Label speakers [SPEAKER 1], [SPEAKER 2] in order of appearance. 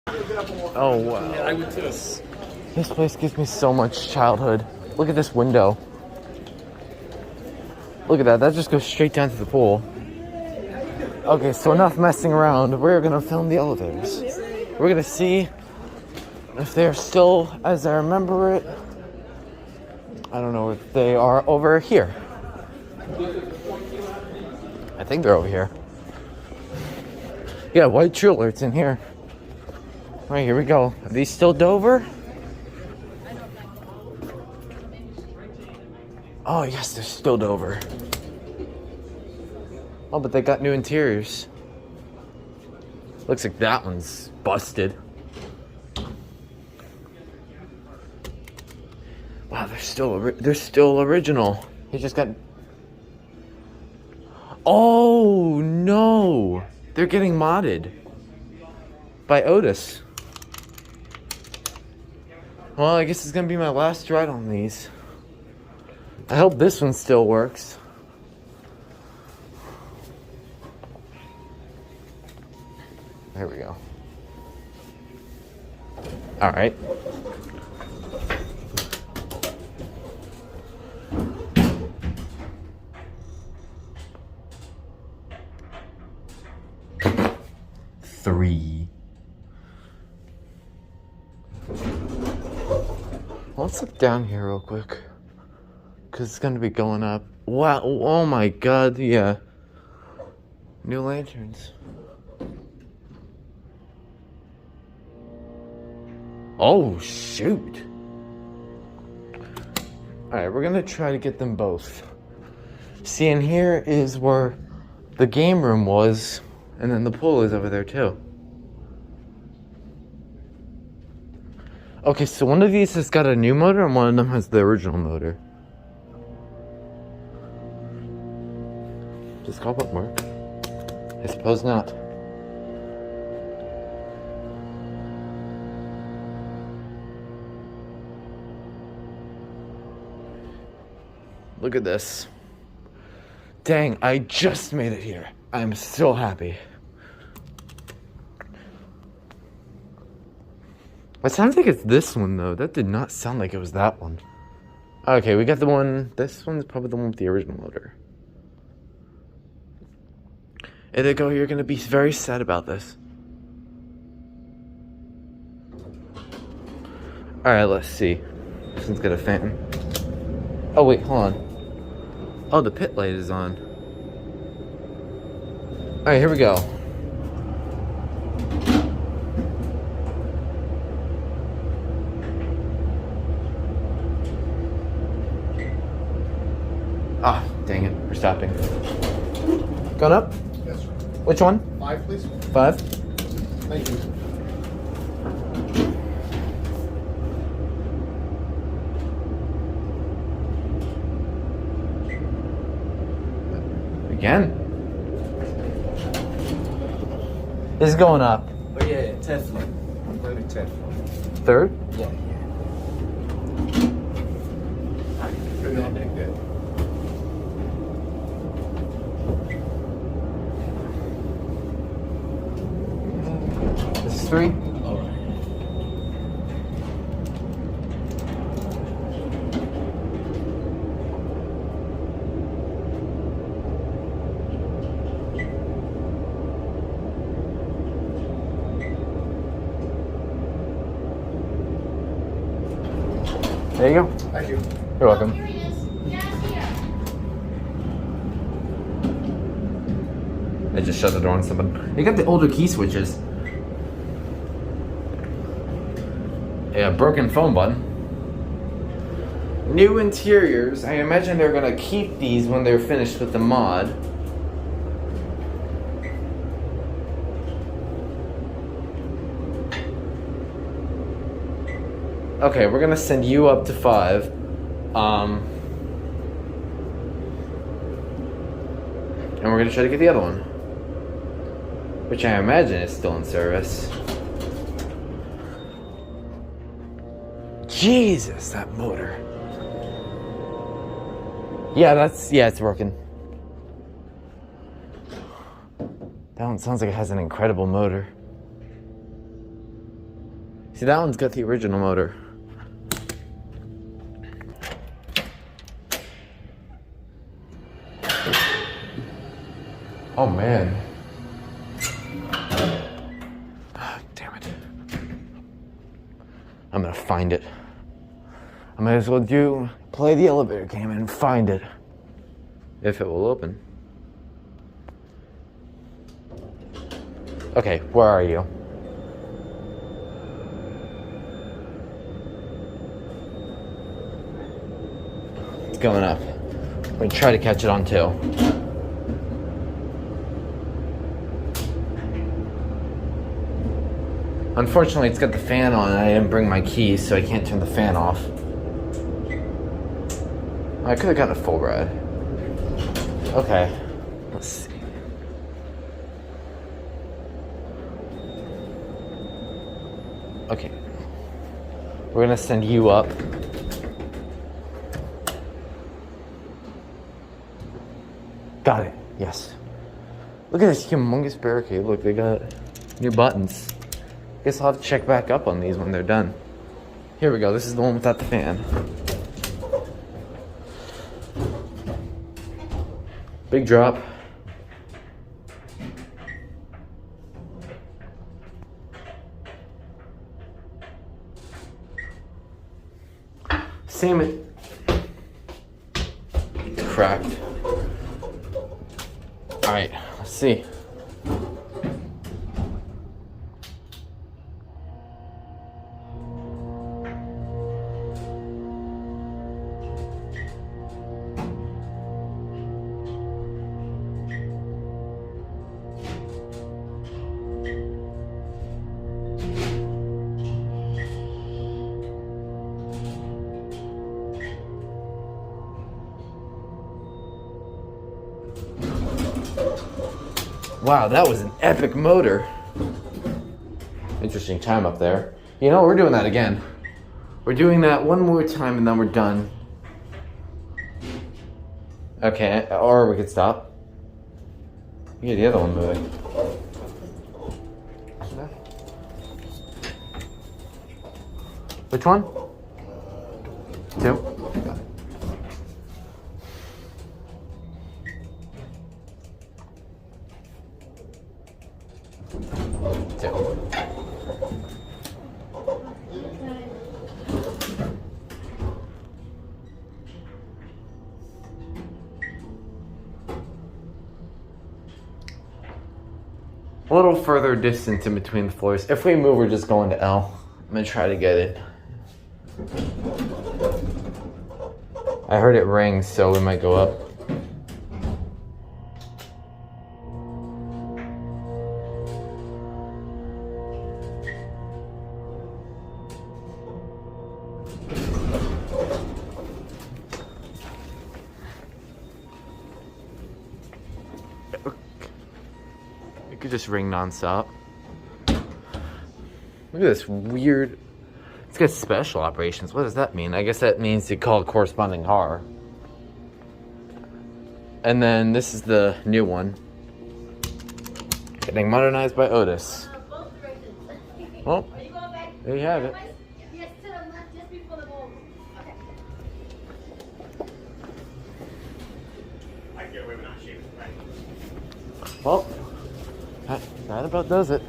[SPEAKER 1] Oh, wow. This place gives me so much childhood. Look at this window. Look at that. That just goes straight down to the pool. Okay, so enough messing around. We're going to film the elevators. We're going to see if they're still as I remember it. I don't know if they are over here. I think they're over here. Yeah, white true alert's in here. All right, here we go. Are these still Dover? Oh, yes, they're still Dover. Oh, but they got new interiors. Looks like that one's busted. Wow, they're still original. He just got... Oh, no. They're getting modded by Otis. Well, I guess it's gonna be my last ride on these. I hope this one still works. There we go. All right. Three. Let's look down here real quick, because it's gonna be going up. Wow, oh my god, yeah. New lanterns. Oh, shoot. Alright, we're gonna try to get them both. See, and here is where the game room was, and then the pool is over there too. Okay, so one of these has got a new motor and one of them has the original motor. Does call button work? I suppose not. Look at this. Dang, I just made it here. I'm so happy. It sounds like it's this one, though. That did not sound like it was that one. Okay, we got the one... This one's probably the one with the original motor. Indigo, you're going to be very sad about this. Alright, let's see. This one's got a fan. Oh, wait, hold on. Oh, the pit light is on. Alright, here we go. Ah, dang it. We're stopping. Going up?
[SPEAKER 2] Yes, sir.
[SPEAKER 1] Which one?
[SPEAKER 2] 5, please.
[SPEAKER 1] 5?
[SPEAKER 2] Thank you.
[SPEAKER 1] Again? It's going up.
[SPEAKER 2] Oh, yeah, 10th floor. I'm going to 10th floor.
[SPEAKER 1] 3rd?
[SPEAKER 2] Yeah. Good on that, good.
[SPEAKER 1] This is 3?
[SPEAKER 2] All right.
[SPEAKER 1] There you go.
[SPEAKER 2] Thank you.
[SPEAKER 1] You're welcome. I just shut the door on someone. You got the older key switches. Yeah, broken phone button. New interiors. I imagine they're gonna keep these when they're finished with the mod. Okay, we're gonna send you up to 5. And we're gonna try to get the other one, which I imagine is still in service. Jesus, that motor. Yeah, it's working. That one sounds like it has an incredible motor. See, that one's got the original motor. Oh man. Oh, damn it. I'm gonna find it. I might as well play the elevator game and find it. If it will open. Okay, where are you? It's going up. I'm gonna try to catch it on two. Unfortunately, it's got the fan on and I didn't bring my keys, so I can't turn the fan off. I could have gotten a full ride. Okay, let's see. Okay, we're gonna send you up. Got it, yes. Look at this humongous barricade. Look, they got new buttons. Guess I'll have to check back up on these when they're done. Here we go, this is the one without the fan. Big drop. Same. Cracked. Alright, let's see. Wow, that was an epic motor. Interesting time up there. You know, we're doing that again. We're doing that one more time and then we're done. Okay, or we could stop. Yeah, the other one moving. Which one? Two? A little further distance in between the floors. If we move, we're just going to L. I'm gonna try to get it. I heard it ring, so we might go up. It could just ring nonstop. Look at this weird. It's got special operations. What does that mean? I guess that means you call a corresponding car. And then this is the new one. Getting modernized by Otis. Well, there you have it. Well, that about does it.